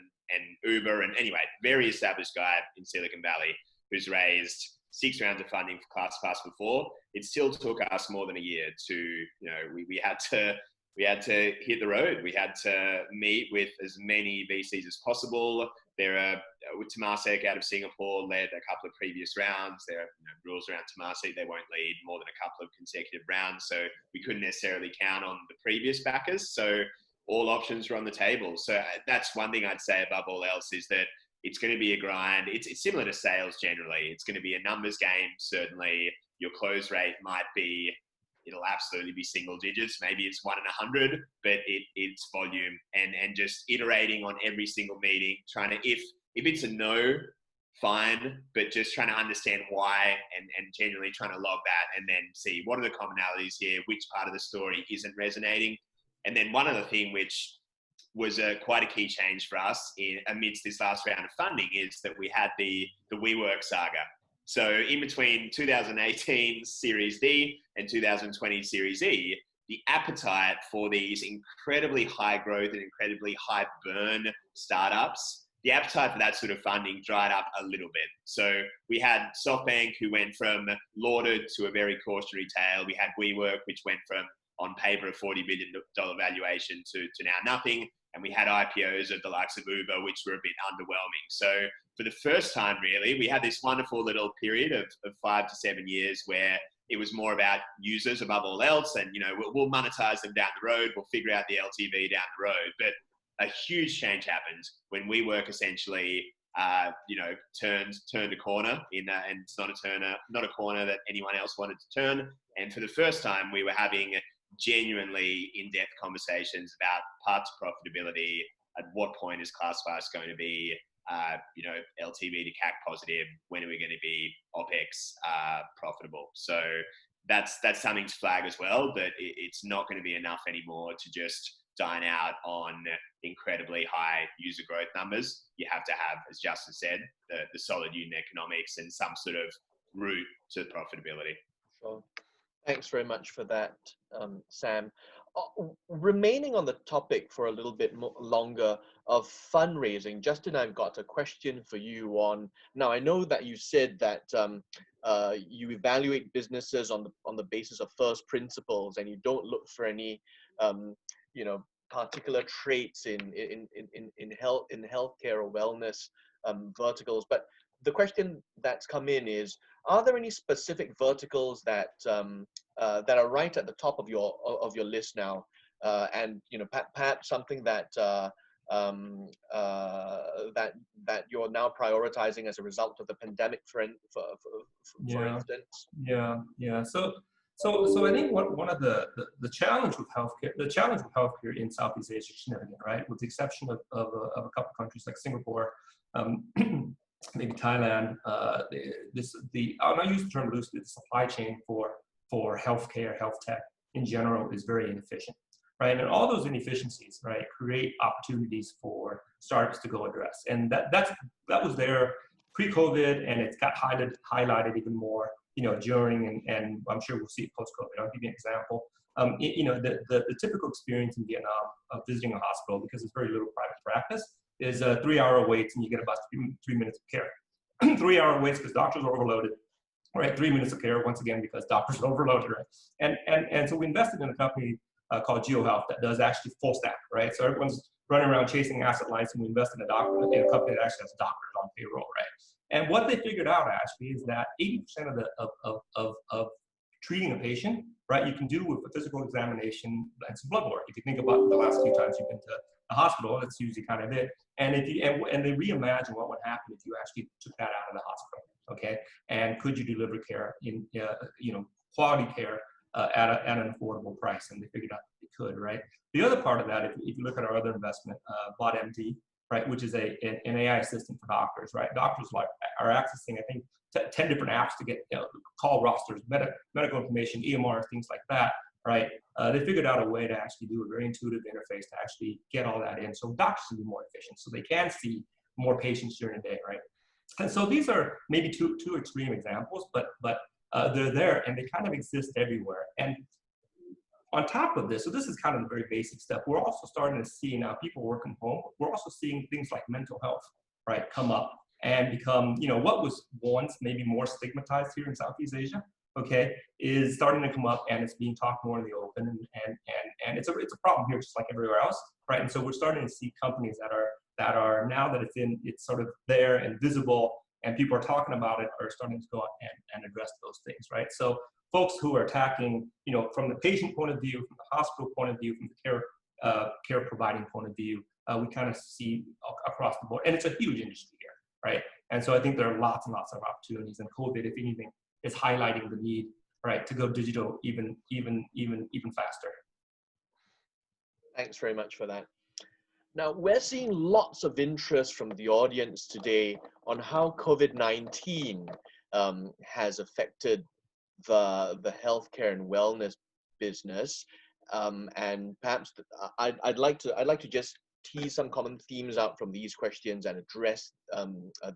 Uber. And anyway, very established guy in Silicon Valley who's raised 6 rounds of funding for ClassPass before. It still took us more than a year to, you know, we had to hit the road. We had to meet with as many VCs as possible. There are, with Temasek out of Singapore, led a couple of previous rounds. There are rules around Temasek. They won't lead more than a couple of consecutive rounds. So we couldn't necessarily count on the previous backers. So all options were on the table. So that's one thing I'd say above all else is that it's going to be a grind. It's similar to sales generally. It's going to be a numbers game, certainly. Your close rate might be, it'll absolutely be single digits. Maybe it's 1 in 100, but it's volume and just iterating on every single meeting, trying to, if it's a no, fine, but just trying to understand why and genuinely trying to log that and then see what are the commonalities here, which part of the story isn't resonating. And then one other thing which was quite a key change for us amidst this last round of funding is that we had the WeWork saga. So in between 2018 Series D and 2020 Series E, the appetite for these incredibly high growth and incredibly high burn startups, the appetite for that sort of funding dried up a little bit. So we had SoftBank, who went from lauded to a very cautionary tale. We had WeWork, which went from on paper a $40 billion valuation to now nothing. And we had IPOs of the likes of Uber, which were a bit underwhelming. So for the first time, really, we had this wonderful little period of 5 to 7 years where it was more about users above all else. And, you know, we'll monetize them down the road. We'll figure out the LTV down the road. But a huge change happened when WeWork essentially, turned a corner and it's not a corner that anyone else wanted to turn. And for the first time, we were having genuinely in-depth conversations about path to profitability. At what point is ClassPass going to be, LTV to CAC positive? When are we going to be OPEX profitable? So that's something to flag as well, but it's not going to be enough anymore to just dine out on incredibly high user growth numbers. You have to have, as Justin said, the solid unit economics and some sort of route to profitability. Sure. Thanks very much for that, Sam. Remaining on the topic for a little bit longer of fundraising, Justin, I've got a question for you on, now I know that you said that you evaluate businesses on the basis of first principles and you don't look for any, particular traits in healthcare or wellness verticals. But the question that's come in is, are there any specific verticals that are right at the top of your list now, and perhaps something that that you're now prioritizing as a result of the pandemic, for instance? Yeah. So I think one of the challenge with healthcare in Southeast Asia is significant, right? With the exception of a couple of countries like Singapore, maybe Thailand. I'll not use the term loosely. The supply chain for healthcare, health tech in general is very inefficient, right? And all those inefficiencies, right, create opportunities for startups to go address. And that was there pre-COVID, and it's got highlighted even more, during and I'm sure we'll see it post-COVID. I'll give you an example. The typical experience in Vietnam of visiting a hospital, because it's very little private practice, is 3-hour waits and you get about 3 minutes of care. 3-hour waits because doctors are overloaded, right? 3 minutes of care, once again, because doctors are overloaded, right? And so we invested in a company called GeoHealth that does actually full stack, right? So everyone's running around chasing asset lights, and we invested in a company that actually has doctors on payroll, right? And what they figured out actually is that 80% of treating a patient, right, you can do with a physical examination and some blood work. If you think about the last few times you've been to a hospital, that's usually kind of it. And and they reimagine what would happen if you actually took that out of the hospital, okay? And could you deliver care in, quality care at an affordable price, and they figured out they could, right? The other part of that, if you look at our other investment, BotMD, right, which is an AI assistant for doctors, right? Doctors are accessing, I think, 10 different apps to get call rosters, medical information, EMRs, things like that, right? They figured out a way to actually do a very intuitive interface to actually get all that in, so doctors can be more efficient, so they can see more patients during the day, right? And so these are maybe two extreme examples, but they're there and they kind of exist everywhere. And on top of this, so this is kind of the very basic stuff, we're also starting to see now people working home, we're also seeing things like mental health, right, come up and become, what was once maybe more stigmatized here in Southeast Asia, okay, is starting to come up and it's being talked more in the open, and it's a problem here just like everywhere else, right? And so we're starting to see companies that are now that it's sort of there and visible and people are talking about it are starting to go out and address those things, right? So folks who are attacking, from the patient point of view, from the hospital point of view, from the care providing point of view, we kind of see across the board, and it's a huge industry here, right? And so I think there are lots and lots of opportunities, and COVID, if anything, is highlighting the need, right, to go digital even faster. Thanks very much for that. Now, we're seeing lots of interest from the audience today on how COVID-19 has affected the healthcare and wellness business, and perhaps I'd like to just tease some common themes out from these questions and address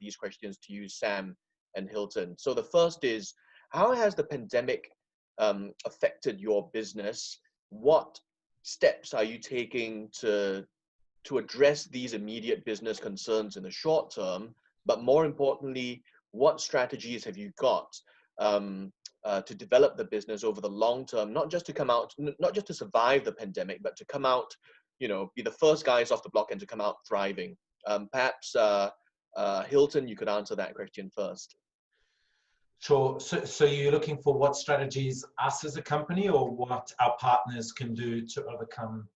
these questions to you, Sam and Hylton. So the first is, how has the pandemic affected your business? What steps are you taking to address these immediate business concerns in the short term? But more importantly, what strategies have you got to develop the business over the long term, not just to survive the pandemic, but to come out, be the first guys off the block and to come out thriving? Perhaps Hylton, you could answer that question first. Sure. So you're looking for what strategies us as a company or what our partners can do to overcome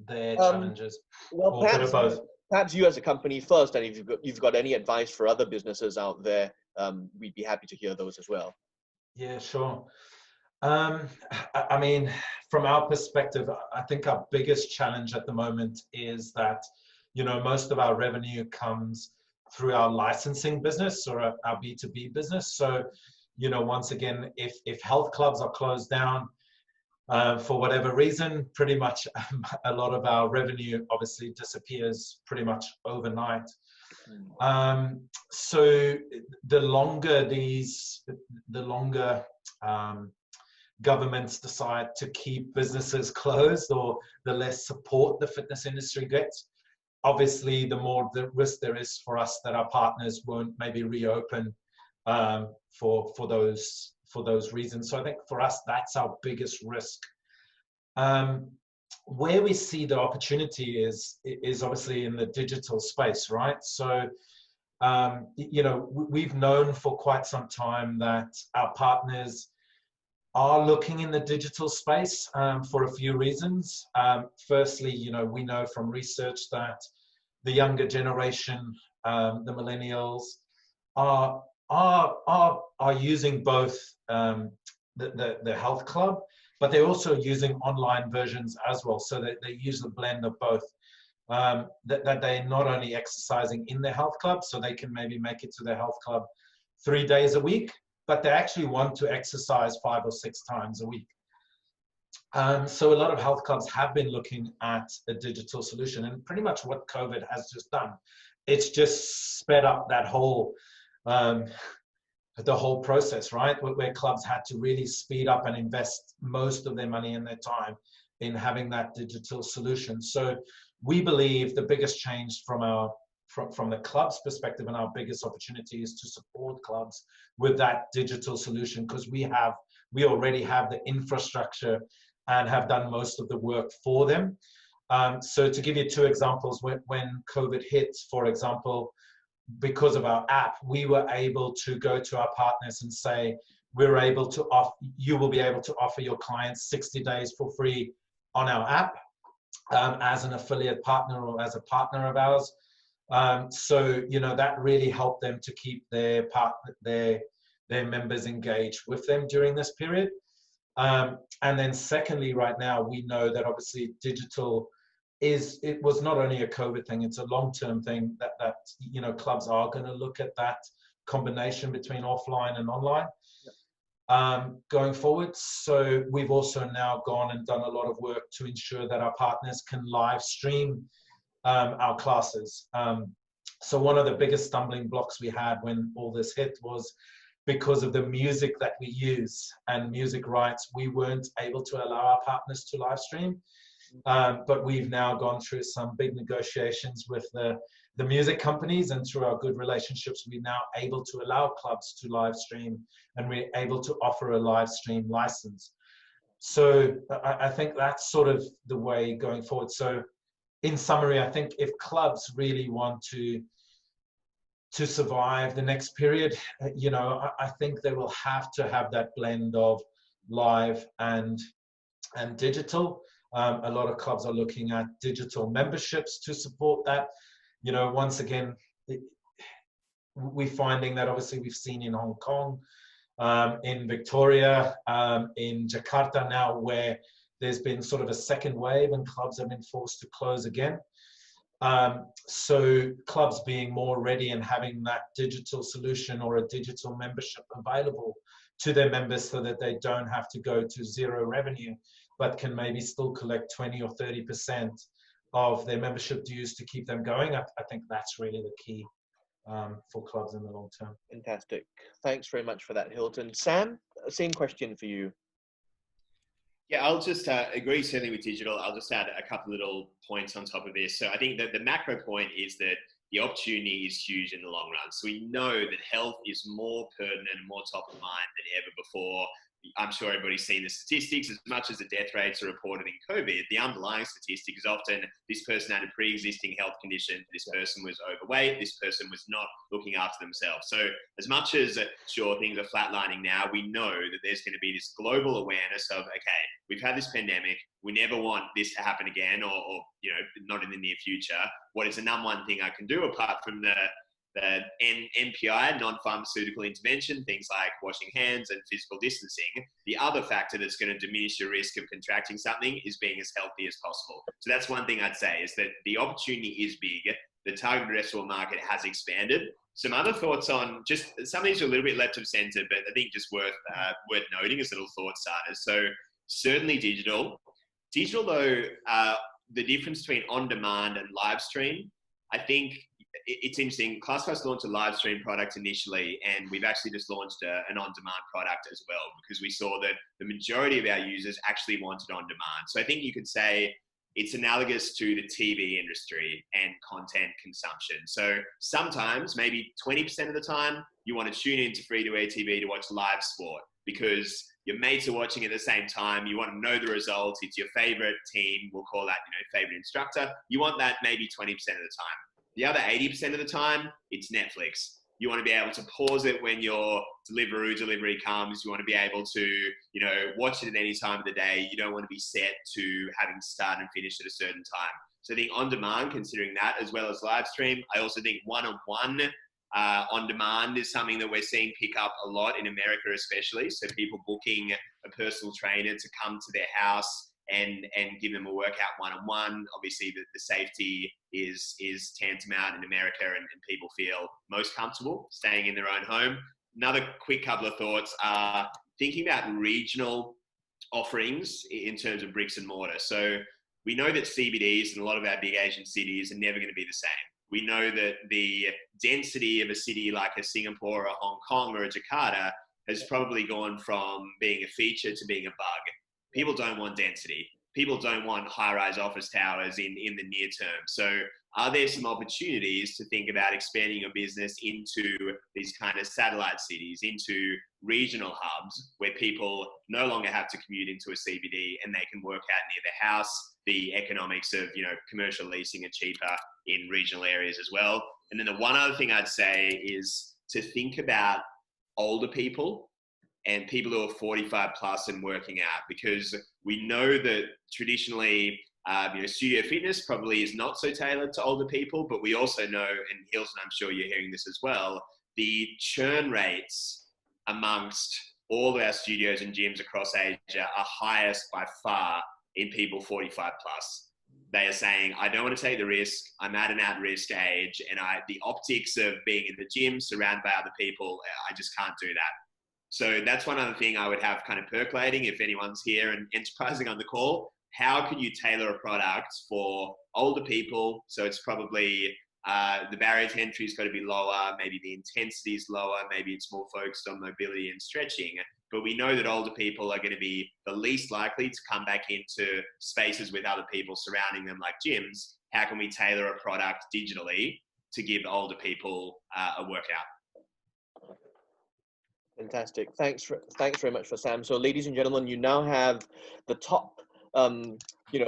their challenges? Well, perhaps you as a company first, and if you've got any advice for other businesses out there, we'd be happy to hear those as well. Yeah, sure. I mean, from our perspective, I think our biggest challenge at the moment is that, most of our revenue comes through our licensing business or our B2B business. So, once again, if health clubs are closed down for whatever reason, pretty much a lot of our revenue obviously disappears pretty much overnight. So the longer governments decide to keep businesses closed, or the less support the fitness industry gets, obviously the more the risk there is for us that our partners won't maybe reopen for those reasons. So I think for us, that's our biggest risk. Where we see the opportunity is obviously in the digital space, right? So, we've known for quite some time that our partners are looking in the digital space for a few reasons. Firstly, we know from research that the younger generation, the millennials, are using both the health club, but they're also using online versions as well. So they use a blend of both. That they're not only exercising in their health club, so they can maybe make it to their health club 3 days a week, but they actually want to exercise 5 or 6 times a week. So a lot of health clubs have been looking at a digital solution, and pretty much what COVID has just done, it's just sped up that whole the whole process, right? Where clubs had to really speed up and invest most of their money and their time in having that digital solution. So we believe the biggest change from the club's perspective, and our biggest opportunity, is to support clubs with that digital solution, because we already have the infrastructure and have done most of the work for them. So to give you 2 examples, when COVID hit, for example, because of our app, we were able to go to our partners and say, you will be able to offer your clients 60 days for free on our app as an affiliate partner or as a partner of ours. So, that really helped them to keep their members engaged with them during this period. And then secondly, right now, we know that obviously digital it was not only a COVID thing, it's a long-term thing that you know, clubs are going to look at that combination between offline and online going forward. So we've also now gone and done a lot of work to ensure that our partners can live stream our classes. So one of the biggest stumbling blocks we had when all this hit was because of the music that we use and music rights, we weren't able to allow our partners to live stream. But we've now gone through some big negotiations with the music companies, and through our good relationships, we're now able to allow clubs to live stream, and we're able to offer a live stream license. So I think that's sort of the way going forward. So in summary, I think if clubs really want to survive the next period, you know, I think they will have to have that blend of live and digital. A lot of clubs are looking at digital memberships to support that. You know, once again, we're finding that obviously we've seen in Hong Kong, in Victoria, in Jakarta now, where there's been sort of a second wave and clubs have been forced to close again. So clubs being more ready and having that digital solution or a digital membership available to their members so that they don't have to go to zero revenue, but can maybe still collect 20 or 30% of their membership dues to keep them going. I think that's really the key for clubs in the long term. Fantastic. Thanks very much for that, Hylton. Sam, same question for you. Yeah, I'll just agree certainly with digital. I'll just add a couple little points on top of this. So I think that the macro point is that the opportunity is huge in the long run. So we know that health is more pertinent and more top of mind than ever before. I'm sure everybody's seen the statistics. As much as the death rates are reported in COVID, the underlying statistic is often this person had a pre-existing health condition, this person was overweight, this person was not looking after themselves. So as much as, sure, things are flatlining now, we know that there's going to be this global awareness of, okay, we've had this pandemic, we never want this to happen again, or you know, not in the near future. What is the number one thing I can do apart from the NPI, non-pharmaceutical intervention, things like washing hands and physical distancing? The other factor that's going to diminish your risk of contracting something is being as healthy as possible. So that's one thing I'd say, is that the opportunity is big. The target addressable market has expanded. Some other thoughts on, just some of these are a little bit left of center, but I think just worth noting as little thought starters. So certainly digital. Digital though, the difference between on-demand and live stream, I think it's interesting. ClassPass launched a live stream product initially, and we've actually just launched an on-demand product as well, because we saw that the majority of our users actually wanted on-demand. So I think you could say it's analogous to the TV industry and content consumption. So sometimes, maybe 20% of the time, you want to tune into free-to-air TV to watch live sport because your mates are watching at the same time. You want to know the results. It's your favorite team. We'll call that, favorite instructor. You want that maybe 20% of the time. The other 80% of the time, it's Netflix. You want to be able to pause it when your delivery comes. You want to be able to, watch it at any time of the day. You don't want to be set to having to start and finish at a certain time. So I think on demand, considering that, as well as live stream, I also think one-on-one on demand is something that we're seeing pick up a lot in America, especially. So people booking a personal trainer to come to their house and give them a workout one-on-one. Obviously, the safety is tantamount in America, and people feel most comfortable staying in their own home. Another quick couple of thoughts are thinking about regional offerings in terms of bricks and mortar. So we know that CBDs in a lot of our big Asian cities are never going to be the same. We know that the density of a city like a Singapore or a Hong Kong or a Jakarta has probably gone from being a feature to being a bug. People don't want density. People don't want high-rise office towers in the near term. So are there some opportunities to think about expanding your business into these kind of satellite cities, into regional hubs where people no longer have to commute into a CBD and they can work out near their house? The economics of, commercial leasing are cheaper in regional areas as well. And then the one other thing I'd say is to think about older people and people who are 45 plus and working out, because we know that traditionally, studio fitness probably is not so tailored to older people, but we also know, and Hylton, I'm sure you're hearing this as well, the churn rates amongst all of our studios and gyms across Asia are highest by far in people 45 plus. They are saying, I don't want to take the risk. I'm at an at-risk age, and the optics of being in the gym surrounded by other people, I just can't do that. So that's one other thing I would have kind of percolating if anyone's here and enterprising on the call. How can you tailor a product for older people? So it's probably the barrier to entry has got to be lower. Maybe the intensity is lower. Maybe it's more focused on mobility and stretching. But we know that older people are going to be the least likely to come back into spaces with other people surrounding them, like gyms. How can we tailor a product digitally to give older people a workout? Fantastic. Thanks very much for Sam. So, ladies and gentlemen, you now have the top,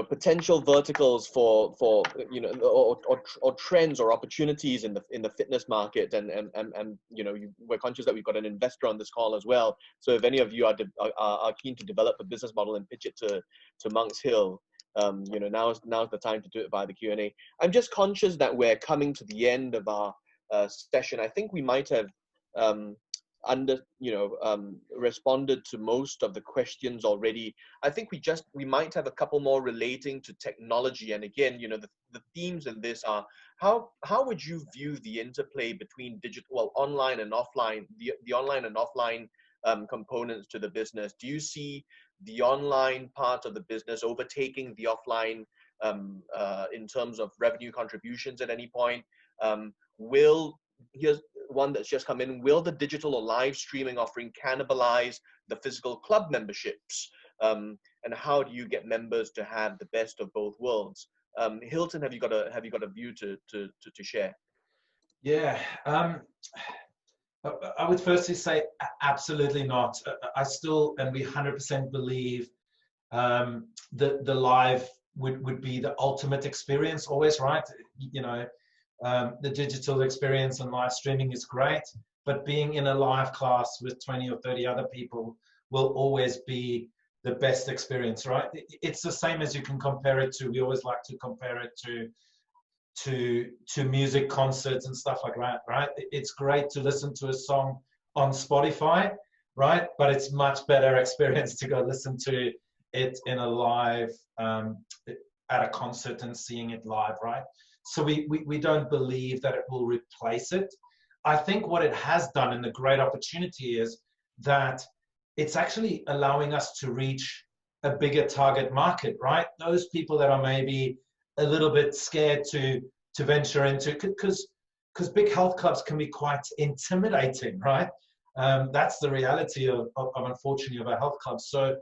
potential verticals for or trends or opportunities in the fitness market, and we're conscious that we've got an investor on this call as well. So, if any of you are keen to develop a business model and pitch it to Monks Hill, now's the time to do it via the Q&A. I'm just conscious that we're coming to the end of our session. I think we might have responded to most of the questions already. I think we might have a couple more relating to technology. And again, the themes in this are how would you view the interplay between online and offline, the online and offline components to the business? Do you see the online part of the business overtaking the offline in terms of revenue contributions at any point? Here's one that's just come in. Will the digital or live streaming offering cannibalize the physical club memberships? And how do you get members to have the best of both worlds? Hylton, have you got a view to share? Yeah, I would firstly say absolutely not. I still, and we 100% believe that the live would be the ultimate experience always, right? The digital experience and live streaming is great, but being in a live class with 20 or 30 other people will always be the best experience, right? It's the same as you can compare it to, we always like to compare it to music concerts and stuff like that, right? It's great to listen to a song on Spotify, right? But it's much better experience to go listen to it in a live, at a concert and seeing it live, right? So we don't believe that it will replace it. I think what it has done, and the great opportunity, is that it's actually allowing us to reach a bigger target market, right? Those people that are maybe a little bit scared to venture into, because big health clubs can be quite intimidating, right? That's the reality of unfortunately of our health clubs. So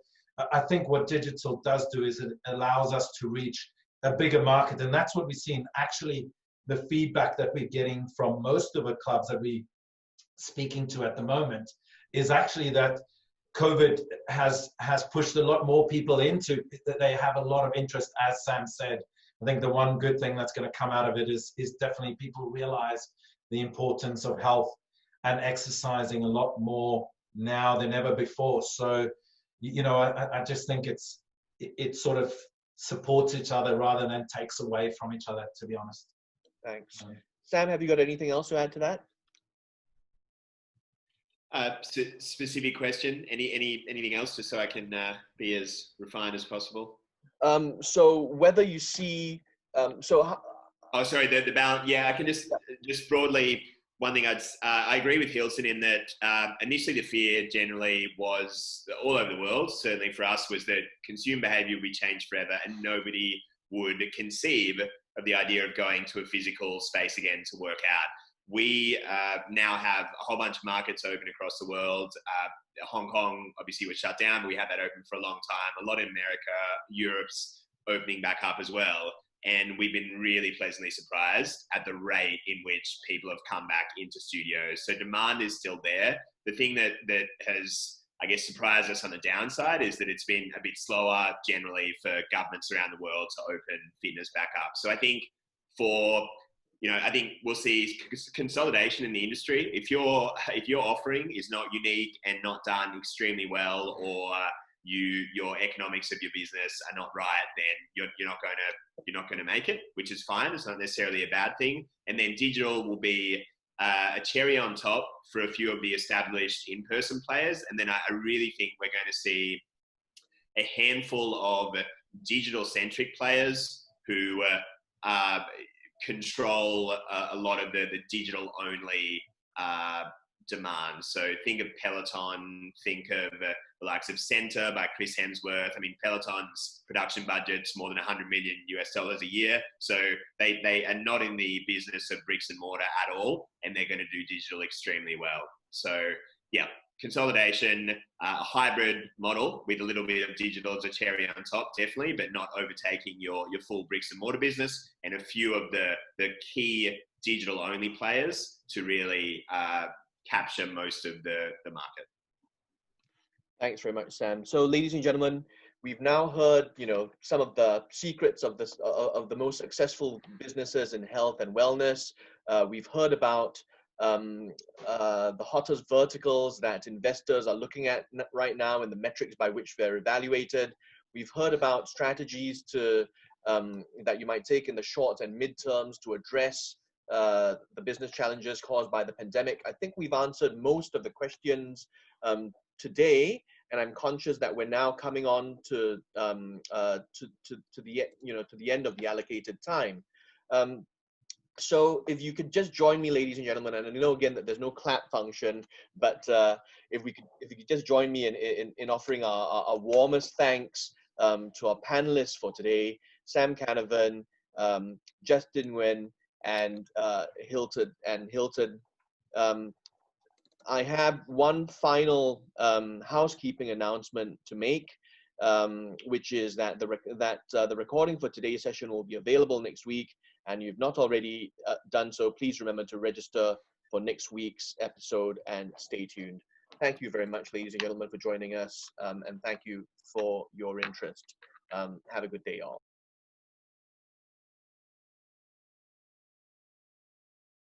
I think what digital does do is it allows us to reach a bigger market, and that's what we've seen. Actually, the feedback that we're getting from most of the clubs that we're speaking to at the moment is actually that COVID has pushed a lot more people into that. They have a lot of interest, as Sam said. I think the one good thing that's going to come out of it is definitely people realize the importance of health and exercising a lot more now than ever before. So, I just think it sort of supports each other rather than takes away from each other, to be honest. Thanks. Sam, have you got anything else to add to that? Specific question? Anything else, just so I can be as refined as possible? So whether you see, Oh, sorry, the balance. Yeah, I can just broadly. One thing I agree with Hylton in that initially the fear generally was all over the world, certainly for us, was that consumer behavior would be changed forever and nobody would conceive of the idea of going to a physical space again to work out. We now have a whole bunch of markets open across the world. Hong Kong obviously was shut down, but we had that open for a long time. A lot in America, Europe's opening back up as well. And we've been really pleasantly surprised at the rate in which people have come back into studios. So demand is still there. The thing that has, I guess, surprised us on the downside is that it's been a bit slower generally for governments around the world to open fitness back up. So I think I think we'll see consolidation in the industry. If your offering is not unique and not done extremely well, or your economics of your business are not right, then you're not going to make it, which is fine. It's not necessarily a bad thing. And then digital will be a cherry on top for a few of the established in-person players. And then I really think we're going to see a handful of digital-centric players who control a lot of the digital-only demand. So think of Peloton, think of the likes of Center by Chris Hemsworth. I mean, Peloton's production budget's more than $100 million a year. So they are not in the business of bricks and mortar at all, and they're going to do digital extremely well. So yeah, consolidation, a hybrid model with a little bit of digital as a cherry on top, definitely, but not overtaking your full bricks and mortar business, and a few of the key digital only players to really capture most of the market. Thanks very much, Sam. So, ladies and gentlemen, we've now heard, some of the secrets of this of the most successful businesses in health and wellness. We've heard about the hottest verticals that investors are looking at right now and the metrics by which they're evaluated. We've heard about strategies that you might take in the short and midterms to address the business challenges caused by the pandemic. I think we've answered most of the questions today, and I'm conscious that we're now coming on to the end of the allocated time. So if you could just join me, ladies and gentlemen, and I know again that there's no clap function, but if you could just join me in offering our warmest thanks to our panelists for today, Sam Canavan, Justin Nguyen, and Hylton. I have one final housekeeping announcement to make, which is that the recording for today's session will be available next week. And you've not already done so, please remember to register for next week's episode and stay tuned. Thank you very much, ladies and gentlemen, for joining us, and thank you for your interest. Have a good day, all.